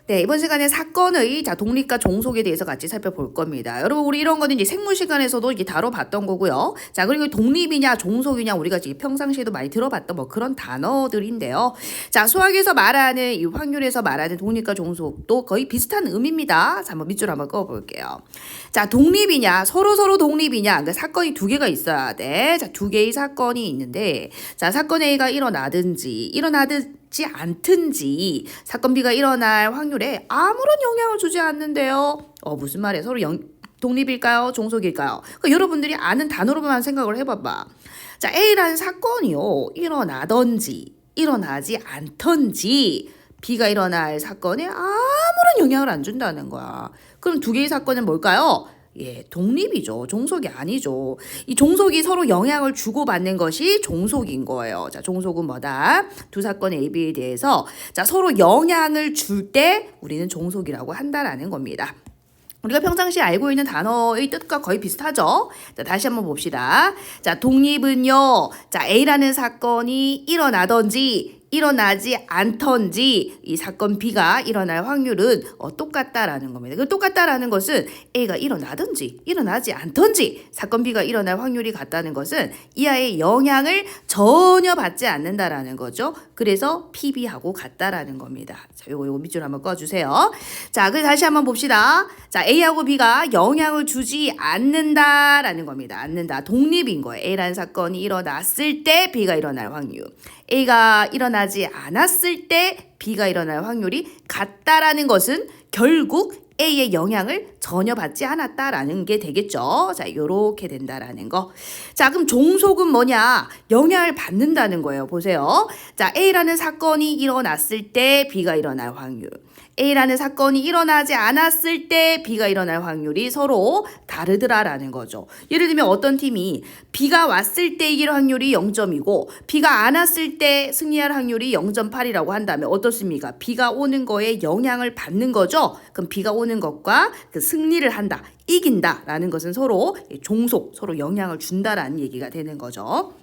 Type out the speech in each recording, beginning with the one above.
네, 이번 시간에 사건의 독립과 종속에 대해서 같이 살펴볼 겁니다. 여러분, 우리 이런 거는 이제 생물 시간에서도 이게 다뤄봤던 거고요. 자, 그리고 독립이냐 종속이냐 우리가 이제 평상시에도 많이 들어봤던 뭐 그런 단어들인데요. 자, 수학에서 말하는 이 확률에서 말하는 독립과 종속도 거의 비슷한 의미입니다. 자, 한번 밑줄 한번 그어볼게요. 자, 독립이냐 서로 독립이냐, 그러니까 사건이 두 개가 있어야 돼. 자, 두 개의 사건이 있는데, 자, 사건 A가 일어나든지 않든지 사건 B가 일어날 확률에 아무런 영향을 주지 않는데요. 무슨 말이에요? 서로 독립일까요? 종속일까요? 그러니까 여러분들이 아는 단어로만 생각을 해봐봐. 자, A라는 사건이요, 일어나든지 일어나지 않든지 B가 일어날 사건에 아무런 영향을 안 준다는 거야. 그럼 두 개의 사건은 뭘까요? 예, 독립이죠. 종속이 아니죠. 이 종속이 서로 영향을 주고받는 것이 종속인 거예요. 자, 종속은 뭐다? 두 사건 A, B에 대해서 자, 서로 영향을 줄 때 우리는 종속이라고 한다라는 겁니다. 우리가 평상시에 알고 있는 단어의 뜻과 거의 비슷하죠? 자, 다시 한번 봅시다. 자, 독립은요, 자, A라는 사건이 일어나든지 일어나지 않던지 이 사건 B가 일어날 확률은 똑같다라는 겁니다. 그 똑같다라는 것은 A가 일어나든지 일어나지 않던지 사건 B가 일어날 확률이 같다는 것은 이하의 영향을 전혀 받지 않는다라는 거죠. 그래서 PB하고 같다라는 겁니다. 자, 요거 밑줄 한번 꺼주세요. 자, 그래서 다시 한번 봅시다. 자, A하고 B가 영향을 주지 않는다라는 겁니다. 않는다. 독립인 거예요. A라는 사건이 일어났을 때 B가 일어날 확률. A가 일어나지 않았을 때 B가 일어날 확률이 같다라는 것은 결국 A의 영향을 전혀 받지 않았다라는 게 되겠죠. 자, 요렇게 된다라는 거. 자, 그럼 종속은 뭐냐? 영향을 받는다는 거예요. 보세요. 자, A라는 사건이 일어났을 때 B가 일어날 확률. A라는 사건이 일어나지 않았을 때 B가 일어날 확률이 서로 다르더라라는 거죠. 예를 들면 어떤 팀이 B가 왔을 때 이길 확률이 0점이고 B가 안 왔을 때 승리할 확률이 0.8이라고 한다면 어떻습니까? B가 오는 거에 영향을 받는 거죠. 그럼 B가 오는 것과 그 승리를 한다, 이긴다라는 것은 서로 종속, 서로 영향을 준다라는 얘기가 되는 거죠.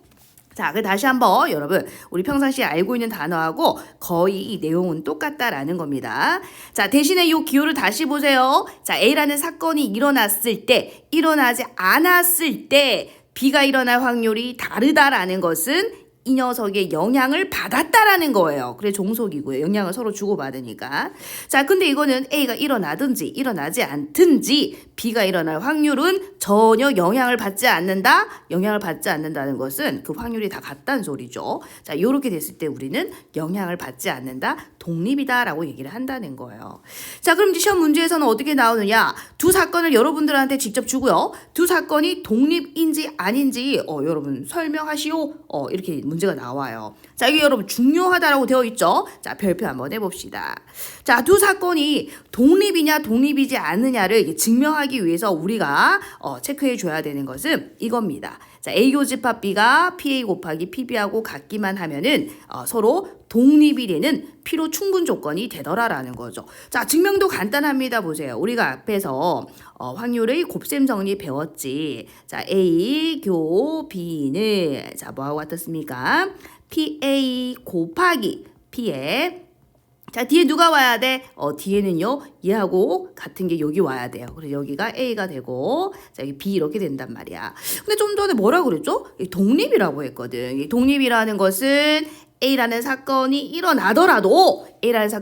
자, 그 다시 한번 여러분, 우리 평상시에 알고 있는 단어하고 거의 이 내용은 똑같다라는 겁니다. 자, 대신에 이 기호를 다시 보세요. 자, A라는 사건이 일어났을 때, 일어나지 않았을 때 B가 일어날 확률이 다르다라는 것은 이 녀석의 영향을 받았다라는 거예요. 그래 종속이고요. 영향을 서로 주고받으니까. 자, 근데 이거는 A가 일어나든지 일어나지 않든지 B가 일어날 확률은 전혀 영향을 받지 않는다. 영향을 받지 않는다는 것은 그 확률이 다 같다는 소리죠. 자, 이렇게 됐을 때 우리는 영향을 받지 않는다, 독립이다라고 얘기를 한다는 거예요. 자, 그럼 이제 시험 문제에서는 어떻게 나오느냐? 두 사건을 여러분들한테 직접 주고요. 두 사건이 독립인지 아닌지 여러분 설명하시오. 이렇게 문제가 나와요. 자, 이게 여러분 중요하다라고 되어 있죠. 자, 별표 한번 해봅시다. 자, 두 사건이 독립이냐 독립이지 않느냐를 증명하기 위해서 우리가 체크해 줘야 되는 것은 이겁니다. 자, A 교집합 B가 PA 곱하기 PB하고 같기만 하면은 서로 독립이 되는 필요 충분 조건이 되더라라는 거죠. 자, 증명도 간단합니다. 보세요. 우리가 앞에서 확률의 곱셈 정리 배웠지. 자, A 교 B는 자, 뭐하고 같았습니까? PA 곱하기 P에 자, 뒤에 누가 와야 돼? 뒤에는요, 얘하고 같은 게 여기 와야 돼요. 그래서 여기가 A가 되고, 자, 여기 B 이렇게 된단 말이야. 근데 좀 전에 뭐라 그랬죠? 독립이라고 했거든. 이 독립이라는 것은 A라는 사건이 일어나더라도, 일어나지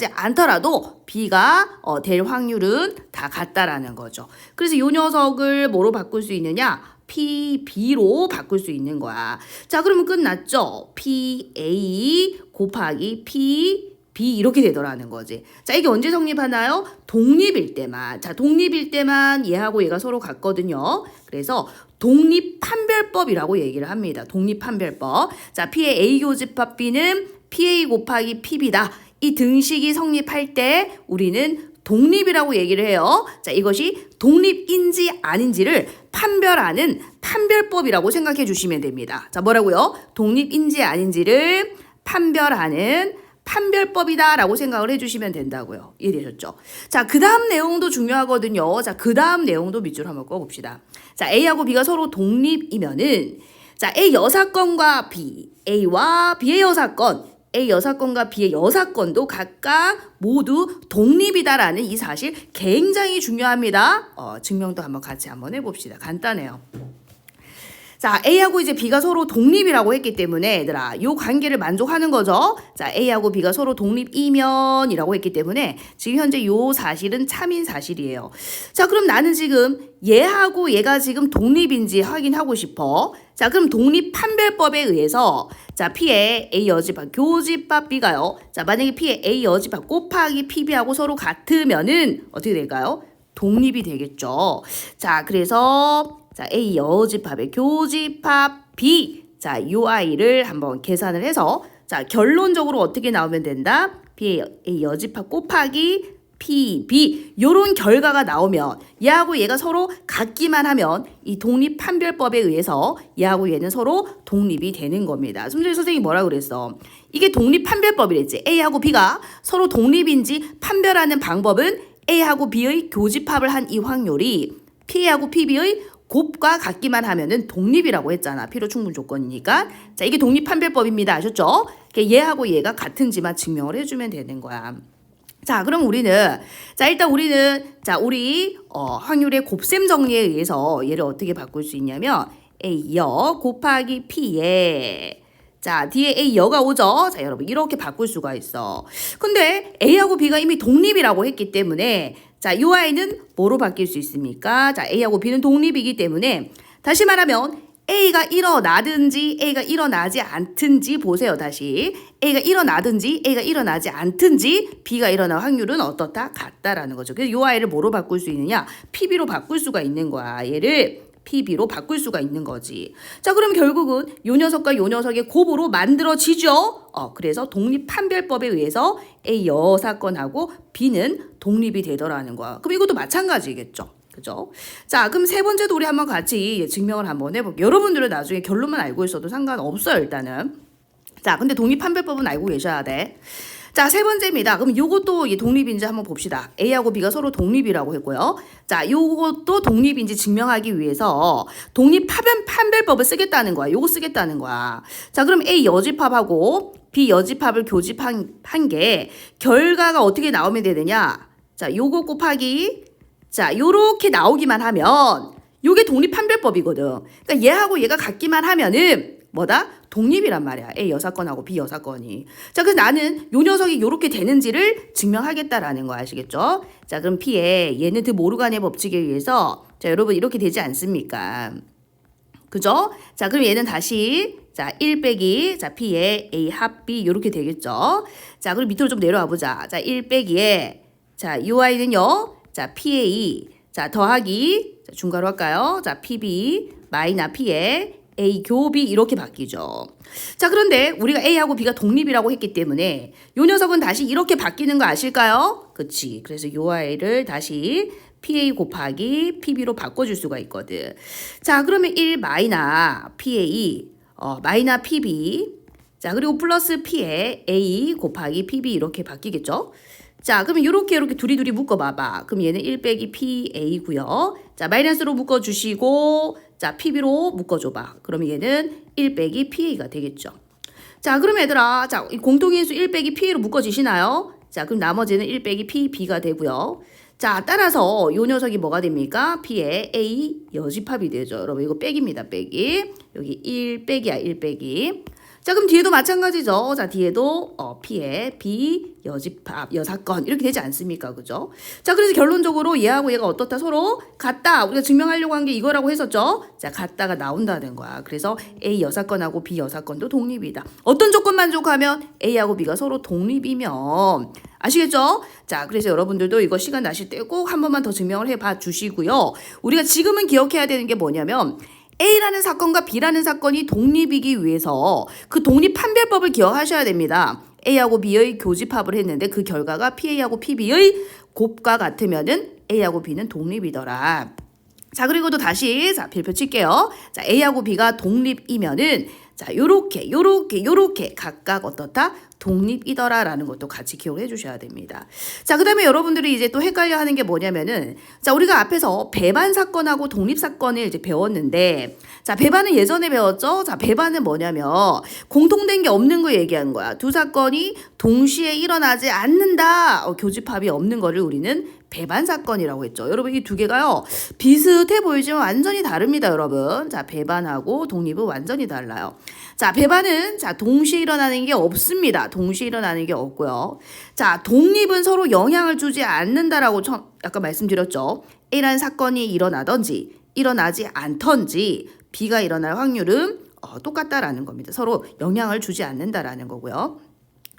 않더라도 B가 될 확률은 다 같다라는 거죠. 그래서 이 녀석을 뭐로 바꿀 수 있느냐? PB로 바꿀 수 있는 거야. 자, 그러면 끝났죠? PA 곱하기 PB 이렇게 되더라는 거지. 자, 이게 언제 성립하나요? 독립일 때만. 자, 독립일 때만 얘하고 얘가 서로 같거든요. 그래서 독립판별법이라고 얘기를 합니다. 독립판별법. 자, P의 A 교집합 B는 PA 곱하기 PB다. 이 등식이 성립할 때 우리는 독립이라고 얘기를 해요. 자, 이것이 독립인지 아닌지를 판별하는 판별법이라고 생각해 주시면 됩니다. 자, 뭐라고요? 독립인지 아닌지를 판별하는 판별법이다라고 생각을 해주시면 된다고요. 이해되셨죠? 자, 그 다음 내용도 중요하거든요. 자, 그 다음 내용도 밑줄 한번 꺼봅시다. 자, A하고 B가 서로 독립이면은 자, A 여사건과 B, A와 B의 여사건 A 여사건과 B의 여사건도 각각 모두 독립이다라는 이 사실 굉장히 중요합니다. 증명도 한번 같이 한번 해봅시다. 간단해요. 자, A하고 이제 B가 서로 독립이라고 했기 때문에 얘들아, 요 관계를 만족하는 거죠. 자, A하고 B가 서로 독립이면이라고 했기 때문에 지금 현재 요 사실은 참인 사실이에요. 자, 그럼 나는 지금 얘하고 얘가 지금 독립인지 확인하고 싶어. 자, 그럼 독립 판별법에 의해서 자, P의 A 여집합 교집합 B가요. 자, 만약에 P의 A 여집합 곱하기 PB하고 서로 같으면은 어떻게 될까요? 독립이 되겠죠. 자, 그래서 자, A 여집합의 교집합 B. 자, 요 아이를 한번 계산을 해서 자, 결론적으로 어떻게 나오면 된다? B의 A 여집합 곱하기 PB. 요런 결과가 나오면 얘하고 얘가 서로 같기만 하면 이 독립 판별법에 의해서 얘하고 얘는 서로 독립이 되는 겁니다. 좀 전에 선생님이 뭐라고 그랬어? 이게 독립 판별법이랬지. A하고 B가 서로 독립인지 판별하는 방법은 A하고 B의 교집합을 한 이 확률이 P하고 PB의 곱과 같기만 하면은 독립이라고 했잖아. 필요 충분 조건이니까. 자, 이게 독립 판별법입니다. 아셨죠? 얘하고 얘가 같은지만 증명을 해주면 되는 거야. 자, 그럼 일단 우리는 우리 확률의 곱셈 정리에 의해서 얘를 어떻게 바꿀 수 있냐면 A여 곱하기 P에 자, 뒤에 A여가 오죠? 자, 여러분 이렇게 바꿀 수가 있어. 근데 A하고 B가 이미 독립이라고 했기 때문에 자, 이 아이는 뭐로 바뀔 수 있습니까? 자, A하고 B는 독립이기 때문에 다시 말하면 A가 일어나든지 A가 일어나지 않든지 보세요. 다시 A가 일어나든지 A가 일어나지 않든지 B가 일어날 확률은 어떻다? 같다라는 거죠. 그래서 이 아이를 뭐로 바꿀 수 있느냐? PB로 바꿀 수가 있는 거야. 얘를 PB로 바꿀 수가 있는 거지. 자, 그럼 결국은 요 녀석과 요 녀석의 곱으로 만들어지죠. 그래서 독립 판별법에 의해서 A 여사건하고 B는 독립이 되더라는 거야. 그럼 이것도 마찬가지겠죠. 그죠? 자, 그럼 세 번째도 우리 한번 같이 증명을 한번 해볼게요. 여러분들은 나중에 결론만 알고 있어도 상관없어요, 일단은. 자, 근데 독립 판별법은 알고 계셔야 돼. 자, 세 번째입니다. 그럼 요것도 독립인지 한번 봅시다. A하고 B가 서로 독립이라고 했고요. 자, 요것도 독립인지 증명하기 위해서 독립 판별법을 쓰겠다는 거야. 요거 쓰겠다는 거야. 자, 그럼 A 여집합하고 B 여집합을 교집한 게 결과가 어떻게 나오면 되느냐? 자, 요거 곱하기 자, 요렇게 나오기만 하면 요게 독립 판별법이거든. 그러니까 얘하고 얘가 같기만 하면은 뭐다? 독립이란 말이야. A 여사건하고 B 여사건이. 자, 그래서 나는 요 녀석이 요렇게 되는지를 증명하겠다라는 거 아시겠죠? 자, 그럼 P의 얘는 드 모르간의 법칙에 의해서 자, 여러분 이렇게 되지 않습니까? 그죠? 자, 그럼 얘는 다시 자, 1 빼기 자, P의 A 합 B 요렇게 되겠죠? 자, 그럼 밑으로 좀 내려와 보자. 자, 1 빼기에 자, 요 아이는요. 자, PA 자, 더하기 자, 중괄호 할까요? 자, PB 마이너 P의 A 교비 이렇게 바뀌죠. 자, 그런데 우리가 A하고 B가 독립이라고 했기 때문에 요 녀석은 다시 이렇게 바뀌는 거 아실까요? 그치. 그래서 요 아이를 다시 PA 곱하기 PB로 바꿔줄 수가 있거든. 자, 그러면 1 마이너 PA 마이너 PB 자, 그리고 플러스 P에 A 곱하기 PB 이렇게 바뀌겠죠? 자, 그러면 이렇게 둘이 묶어봐봐. 그럼 얘는 1 빼기 PA고요. 자, 마이너스로 묶어주시고 자, PB로 묶어줘봐. 그러면 얘는 1 빼기 PA가 되겠죠. 자, 그럼 얘들아, 자, 공통인수 1 빼기 PA로 묶어지시나요? 자, 그럼 나머지는 1 빼기 PB가 되고요. 자, 따라서 요 녀석이 뭐가 됩니까? P의 A 여집합이 되죠. 여러분 이거 빼기입니다. 빼기. 여기 1 빼기야. 1 빼기. 자, 그럼 뒤에도 마찬가지죠. 자, 뒤에도 P의 B 여집합 여사건 이렇게 되지 않습니까? 그죠? 자, 그래서 결론적으로 얘하고 얘가 어떻다? 서로 같다. 우리가 증명하려고 한 게 이거라고 했었죠. 자, 같다가 나온다는 거야. 그래서 A 여사건하고 B 여사건도 독립이다. 어떤 조건 만족하면 A하고 B가 서로 독립이면 아시겠죠? 자, 그래서 여러분들도 이거 시간 나실 때 꼭 한 번만 더 증명을 해봐 주시고요. 우리가 지금은 기억해야 되는 게 뭐냐면 A라는 사건과 B라는 사건이 독립이기 위해서 그 독립 판별법을 기억하셔야 됩니다. A하고 B의 교집합을 했는데 그 결과가 PA하고 PB의 곱과 같으면은 A하고 B는 독립이더라. 자, 그리고 또 다시 자, 별표 칠게요. 자, A하고 B가 독립이면은 자, 요렇게 각각 어떻다? 독립이더라라는 것도 같이 기억을 해주셔야 됩니다. 자, 그 다음에 여러분들이 이제 또 헷갈려 하는 게 뭐냐면은, 자, 우리가 앞에서 배반 사건하고 독립 사건을 이제 배웠는데, 자, 배반은 예전에 배웠죠? 자, 배반은 뭐냐면, 공통된 게 없는 거 얘기하는 거야. 두 사건이 동시에 일어나지 않는다. 교집합이 없는 거를 우리는 배반 사건이라고 했죠. 여러분, 이 두 개가요, 비슷해 보이지만 완전히 다릅니다, 여러분. 자, 배반하고 독립은 완전히 달라요. 자, 배반은 자, 동시에 일어나는 게 없습니다. 동시에 일어나는 게 없고요. 자, 독립은 서로 영향을 주지 않는다라고 아까 말씀드렸죠. A라는 사건이 일어나든지 일어나지 않던지 B가 일어날 확률은 똑같다라는 겁니다. 서로 영향을 주지 않는다라는 거고요.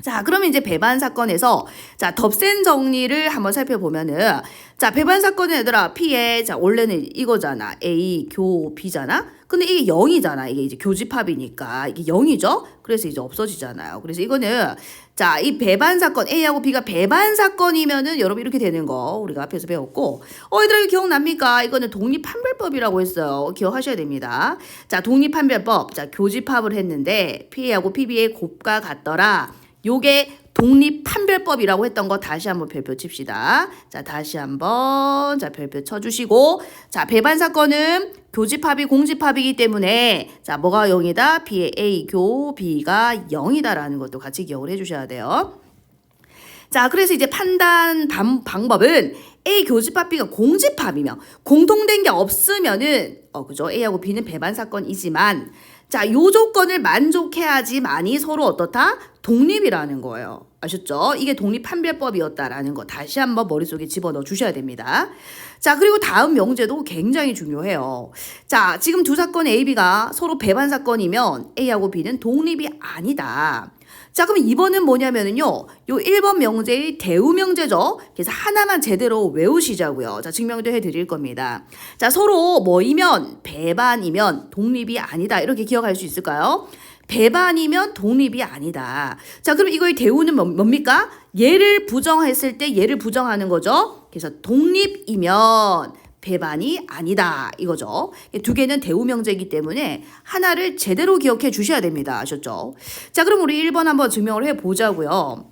자, 그러면 이제 배반 사건에서 자, 덥센 정리를 한번 살펴보면은 자, 배반 사건은 얘들아 P에 자, 원래는 이거잖아. A, 교, B잖아. 근데 이게 0이잖아. 이게 이제 교집합이니까 이게 0이죠. 그래서 이제 없어지잖아요. 그래서 이거는 자, 이 배반 사건 A하고 B가 배반 사건이면은 여러분 이렇게 되는 거 우리가 앞에서 배웠고 얘들아 이거 기억납니까? 이거는 독립판별법이라고 했어요. 기억하셔야 됩니다. 자, 독립판별법. 자, 교집합을 했는데 P하고 PB의 곱과 같더라. 요게 독립판별법이라고 했던 거 다시 한번 별표 칩시다. 자, 다시 한번 자, 별표 쳐주시고 자, 배반 사건은 교집합이 공집합이기 때문에 자, 뭐가 0이다? B의 A 교 B가 0이다라는 것도 같이 기억을 해주셔야 돼요. 자, 그래서 이제 판단 방법은 A 교집합 B가 공집합이면 공통된 게 없으면은 그죠? A하고 B는 배반 사건이지만 자, 요 조건을 만족해야지만이 서로 어떻다? 독립이라는 거예요. 아셨죠? 이게 독립판별법이었다라는 거 다시 한번 머릿속에 집어넣어 주셔야 됩니다. 자, 그리고 다음 명제도 굉장히 중요해요. 자, 지금 두 사건 A, B가 서로 배반 사건이면 A하고 B는 독립이 아니다. 자, 그럼 2번은 뭐냐면은요, 요 1번 명제의 대우 명제죠. 그래서 하나만 제대로 외우시자고요. 자, 증명도 해드릴 겁니다. 자, 서로 뭐이면 배반이면 독립이 아니다. 이렇게 기억할 수 있을까요? 배반이면 독립이 아니다. 자, 그럼 이거의 대우는 뭡니까? 얘를 부정했을 때 얘를 부정하는 거죠. 그래서 독립이면 배반이 아니다 이거죠. 두 개는 대우 명제이기 때문에 하나를 제대로 기억해 주셔야 됩니다. 아셨죠? 자, 그럼 우리 1번 한번 증명을 해 보자고요.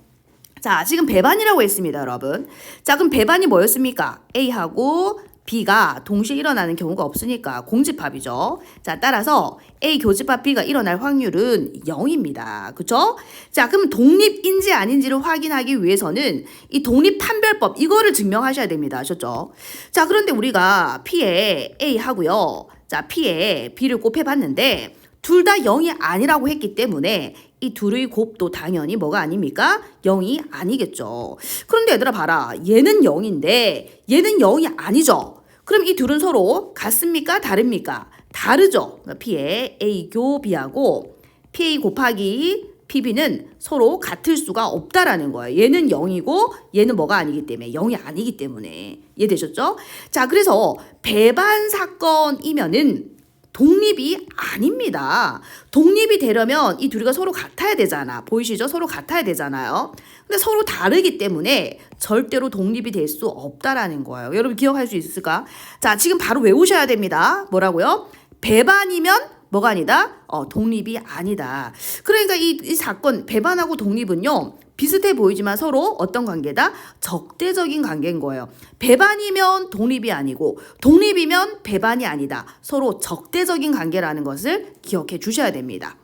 자, 지금 배반이라고 했습니다, 여러분. 자, 그럼 배반이 뭐였습니까? A하고 B가 동시에 일어나는 경우가 없으니까 공집합이죠. 자, 따라서 A 교집합 B가 일어날 확률은 0입니다. 그쵸? 자, 그럼 독립인지 아닌지를 확인하기 위해서는 이 독립판별법 이거를 증명하셔야 됩니다. 아셨죠? 자, 그런데 우리가 P에 A 하고요. 자, P에 B를 곱해봤는데 둘 다 0이 아니라고 했기 때문에 이 둘의 곱도 당연히 뭐가 아닙니까? 0이 아니겠죠. 그런데 얘들아 봐라. 얘는 0인데 얘는 0이 아니죠. 그럼 이 둘은 서로 같습니까? 다릅니까? 다르죠. P의 A 교 B하고 PA 곱하기 PB는 서로 같을 수가 없다라는 거예요. 얘는 0이고 얘는 뭐가 아니기 때문에 0이 아니기 때문에 이해되셨죠? 자, 그래서 배반 사건이면은 독립이 아닙니다. 독립이 되려면 이 둘이가 서로 같아야 되잖아. 보이시죠? 서로 같아야 되잖아요. 근데 서로 다르기 때문에 절대로 독립이 될 수 없다라는 거예요. 여러분 기억할 수 있을까? 자, 지금 바로 외우셔야 됩니다. 뭐라고요? 배반이면 뭐가 아니다? 독립이 아니다. 그러니까 이 사건 배반하고 독립은요. 비슷해 보이지만 서로 어떤 관계다? 적대적인 관계인 거예요. 배반이면 독립이 아니고 독립이면 배반이 아니다. 서로 적대적인 관계라는 것을 기억해 주셔야 됩니다.